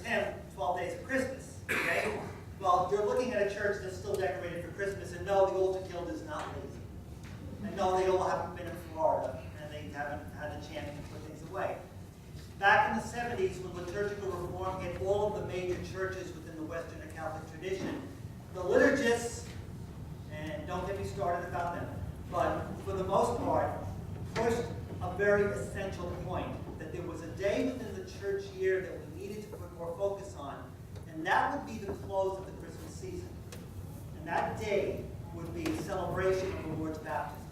hymn, 12 Days of Christmas. Okay? Well, you're looking at a church that's still decorated for Christmas, and no, the altar guild is not lazy. And no, they all haven't been in Florida, and they haven't had the chance to put things away. Back in the 70s, when liturgical reform hit all of the major churches within the Western Catholic tradition, the liturgists, and don't get me started about them, but for the most part, pushed a very essential point, that there was a day within the church year that we needed to put more focus on, and that would be the close of the Christmas season. And that day would be a celebration of the Lord's baptism.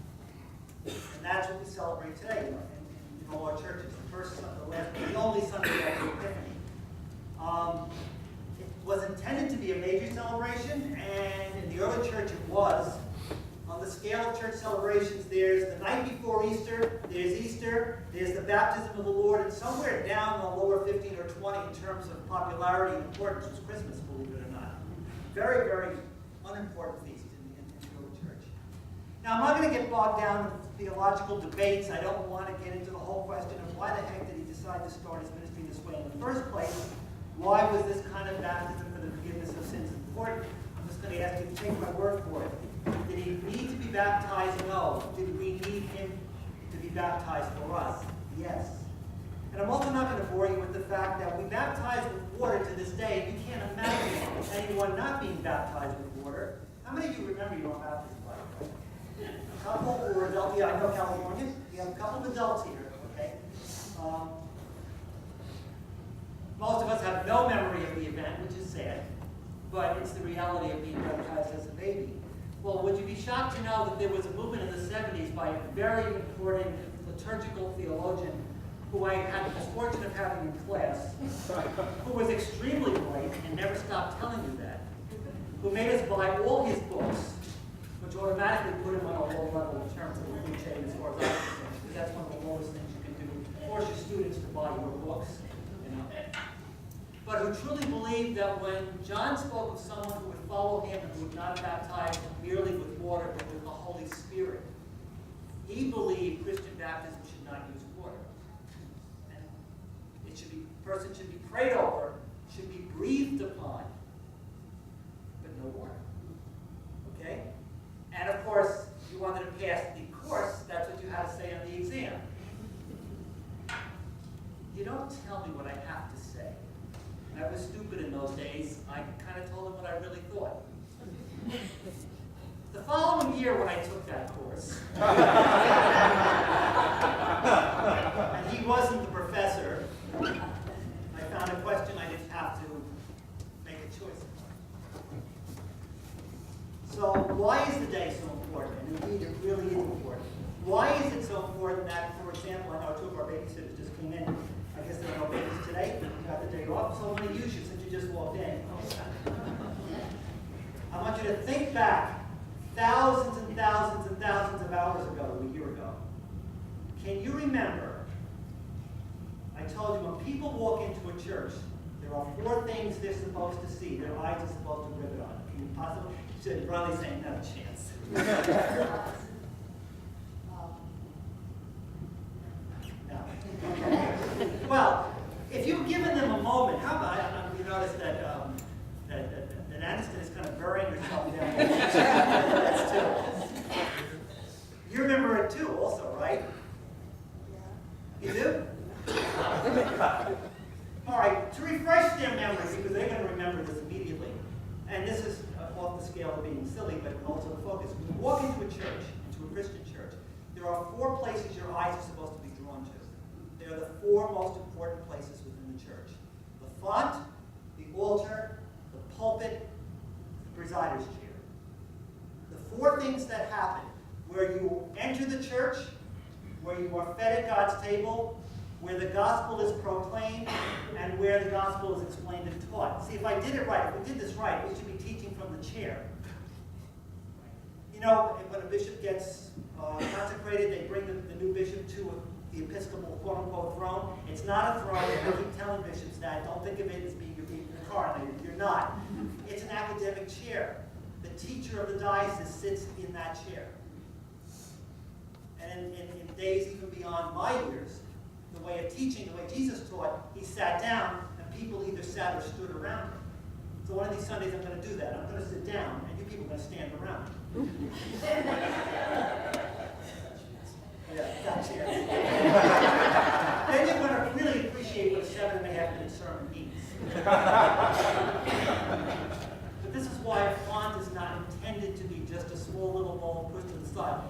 And that's what we celebrate today in all our churches. The first Sunday, the only Sunday after Epiphany. It was intended to be a major celebration, and in the early church it was. On the scale of church celebrations, there's the night before Easter, there's the baptism of the Lord, and somewhere down in the lower 15 or 20 in terms of popularity and importance was Christmas, believe it or not. Very, very unimportant feast in the early church. Now, I'm not going to get bogged down in theological debates. I don't want to get into the whole question of why the heck did he decide to start his ministry this way in the first place. Why was this kind of baptism for the forgiveness of sins important? I'm just going to ask you to take my word for it. Did he need to be baptized? No. Did we need him to be baptized for us? Yes. And I'm also not going to bore you with the fact that we baptize with water to this day. You can't imagine anyone not being baptized with water. How many of you remember your own baptism? A couple or adults? Yeah, I know California. We have a couple of adults here. Okay. Most of us have no memory of the event, which is sad, but it's the reality of being baptized as a baby. Well, would you be shocked to know that there was a movement in the 70s by a very important liturgical theologian who I had the misfortune of having in class, who was extremely bright and never stopped telling you that, who made us buy all his books, which automatically put him on a low level in terms of the food chain as far as I'm concerned, because that's one of the lowest things you can do, force your students to buy your books. But who truly believed that when John spoke of someone who would follow him and who would not baptize merely with water but with the Holy Spirit, he believed Christian baptism should not use water. And person should be prayed over, should be breathed upon, but no water. Okay? And of course, if you wanted to pass the course, that's what you had to say on the exam. You don't tell me what I have to say. I was stupid in those days. I kind of told him what I really thought. The following year when I took that course, and he wasn't the professor, I found a question I didn't have to make a choice of. So why is the day so important? And indeed, it really is important. Why is it so important that, for example, I know two of our babysitters just came in. I guess there are no babies today. You got the day off, so I'm going to use you since you just walked in. I want you to think back thousands and thousands and thousands of hours ago, a year ago. Can you remember, I told you when people walk into a church, there are 4 things they're supposed to see. Their eyes are supposed to rivet on. Can you possibly? Should Ronnie saying no chance. Well, if you've given them a moment, how about, you notice that Aniston is kind of burying herself down. That's too. You remember it too also, right? Yeah. You do? All right, to refresh their memory, because they're going to remember this immediately, and this is off the scale of being silly, but also the focus. When you walk into a church, into a Christian church, there are 4 places your eyes are supposed to be drawn to. They're the 4 most important places within the church. The font, the altar, the pulpit, the presider's chair. The 4 things that happen where you enter the church, where you are fed at God's table, where the gospel is proclaimed, and where the gospel is explained and taught. See, if I did it right, if we did this right, we should be teaching from the chair. You know, when a bishop gets consecrated, they bring the new bishop to the episcopal quote-unquote throne. It's not a throne. I keep telling bishops that. Don't think of it as being in a car. You're not. It's an academic chair. The teacher of the diocese sits in that chair. And in days even beyond my years, the way of teaching, the way Jesus taught, he sat down and people either sat or stood around him. So one of these Sundays I'm going to do that. I'm going to sit down, and you people are going to stand around. Yeah, gotcha. Then you're going to really appreciate what a 7.5-minute sermon means. But this is why a font is not intended to be just a small little ball pushed to the side.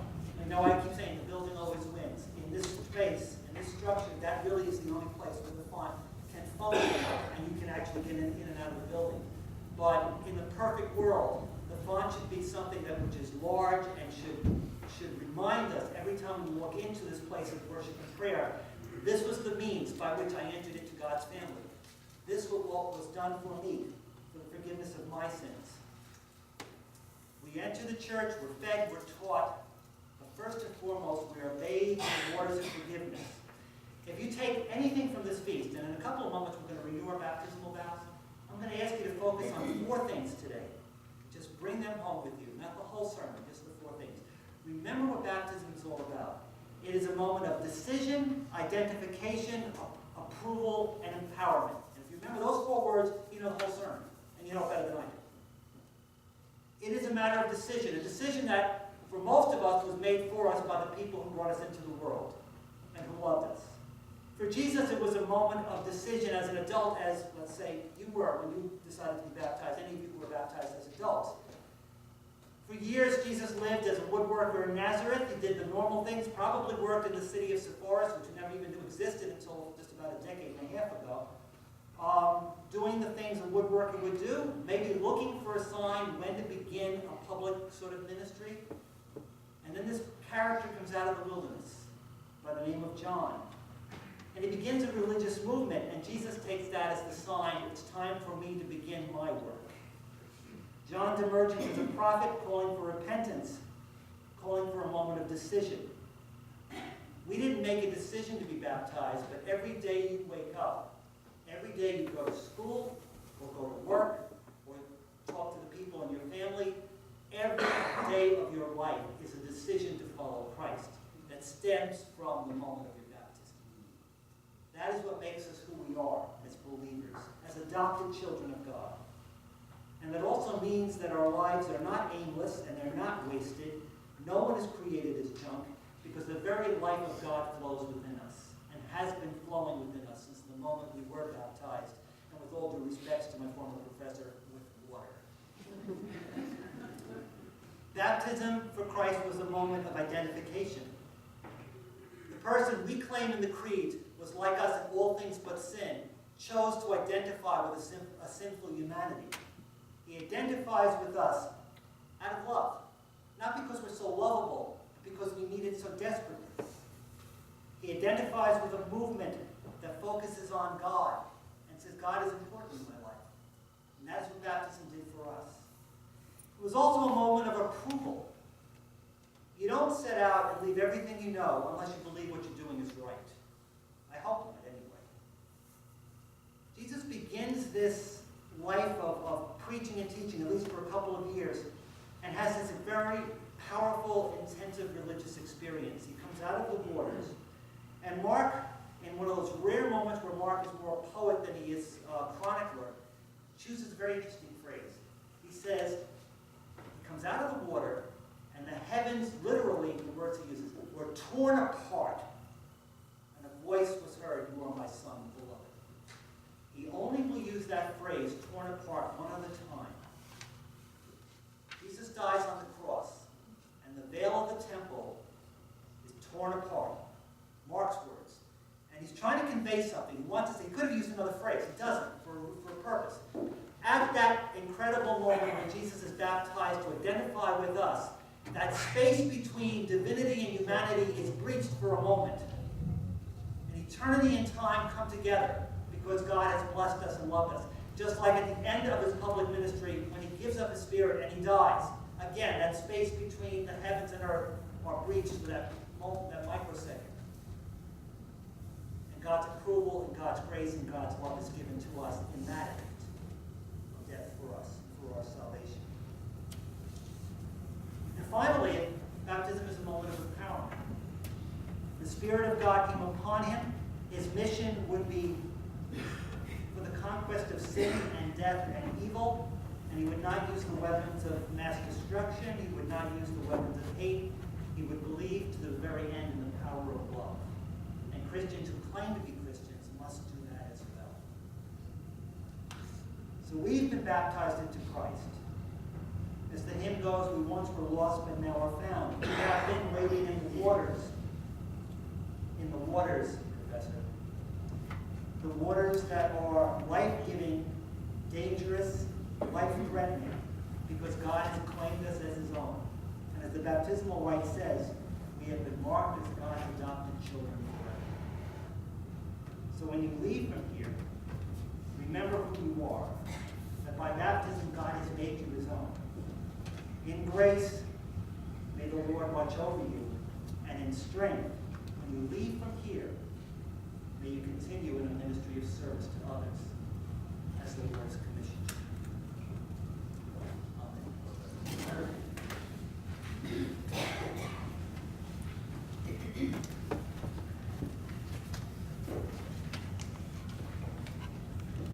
I know I keep saying the building always wins. In this space, in this structure, that really is the only place where the font can function and you can actually get in and out of the building. But in the perfect world, the font should be something which is large and should remind us every time we walk into this place of worship and prayer, this was the means by which I entered into God's family. This was what was done for me, for the forgiveness of my sins. We enter the church, we're fed, we're taught, but first and foremost, we are bathed in waters of forgiveness. If you take anything from this feast, and in a couple of moments we're going to renew our baptismal vows, I'm going to ask you to focus on 4 things today. Just bring them home with you, not the whole sermon, just the 4 things. Remember what baptism is all about. It is a moment of decision, identification, approval, and empowerment. And if you remember those 4 words, you know the whole sermon, and you know it better than I do. It is a matter of decision, a decision that, for most of us, was made for us by the people who brought us into the world and who loved us. For Jesus, it was a moment of decision as an adult, as, let's say, you were when you decided to be baptized. Any of you who were baptized as adults. For years, Jesus lived as a woodworker in Nazareth. He did the normal things, probably worked in the city of Sepphoris, which we never even knew existed until just about a decade and a half ago. Doing the things a woodworker would do, maybe looking for a sign when to begin a public sort of ministry. And then this character comes out of the wilderness by the name of John. And he begins a religious movement, and Jesus takes that as the sign, it's time for me to begin my work. John's emergence as a prophet, calling for repentance, calling for a moment of decision. We didn't make a decision to be baptized, but every day you wake up, every day you go to school, or go to work, or talk to the people in your family, every day of your life is a decision to follow Christ that stems from the moment of your baptism. That is what makes us who we are as believers, as adopted children of God. And that also means that our lives are not aimless and they're not wasted. No one is created as junk, because the very life of God flows within us and has been flowing within us since the moment we were baptized. And with all due respects to my former professor, with water. Baptism for Christ was a moment of identification. The person we claim in the creed was like us in all things but sin, chose to identify with a sinful humanity. He identifies with us out of love, not because we're so lovable, but because we need it so desperately. He identifies with a movement that focuses on God and says, God is important in my life. And that's what baptism did for us. It was also a moment of approval. You don't set out and leave everything you know unless you believe what you're doing is right. I hope not, anyway. Jesus begins this life of preaching and teaching, at least for a couple of years, and has this very powerful, intensive religious experience. He comes out of the waters, and Mark, in one of those rare moments where Mark is more a poet than he is a chronicler, chooses a very interesting phrase. He says, he comes out of the water, and the heavens, literally, the words he uses, were torn apart, and a voice was heard, you are my son, beloved. He only will use that phrase, torn apart, one other time. Jesus dies on the cross, and the veil of the temple is torn apart. Mark's words. And he's trying to convey something. He wants to say, he could have used another phrase. He doesn't, for a purpose. At that incredible moment when Jesus is baptized to identify with us, that space between divinity and humanity is breached for a moment. And eternity and time come together because God has blessed us and loved us. Just like at the end of his public ministry, when he gives up his spirit and he dies, again, that space between the heavens and earth are breached for that moment, that microsecond. And God's approval and God's grace and God's love is given to us in that act of death for us, for our salvation. And finally, baptism is a moment of empowerment. The Spirit of God came upon him. His mission would be for the conquest sin and death and evil, and he would not use the weapons of mass destruction. He would not use the weapons of hate. He would believe to the very end in the power of love. And Christians who claim to be Christians must do that as well. So we've been baptized into Christ. As the hymn goes, we once were lost, but now are found. We have been wading in the waters. In the waters, Professor. The waters that are life-giving, dangerous, life-threatening, because God has claimed us as his own. And as the baptismal rite says, we have been marked as God's adopted children forever. So when you leave from here, remember who you are, that by baptism God has made you his own. In grace, may the Lord watch over you, and in strength, when you leave from here, may you continue in a ministry of service to others, as the Lord has commissioned you.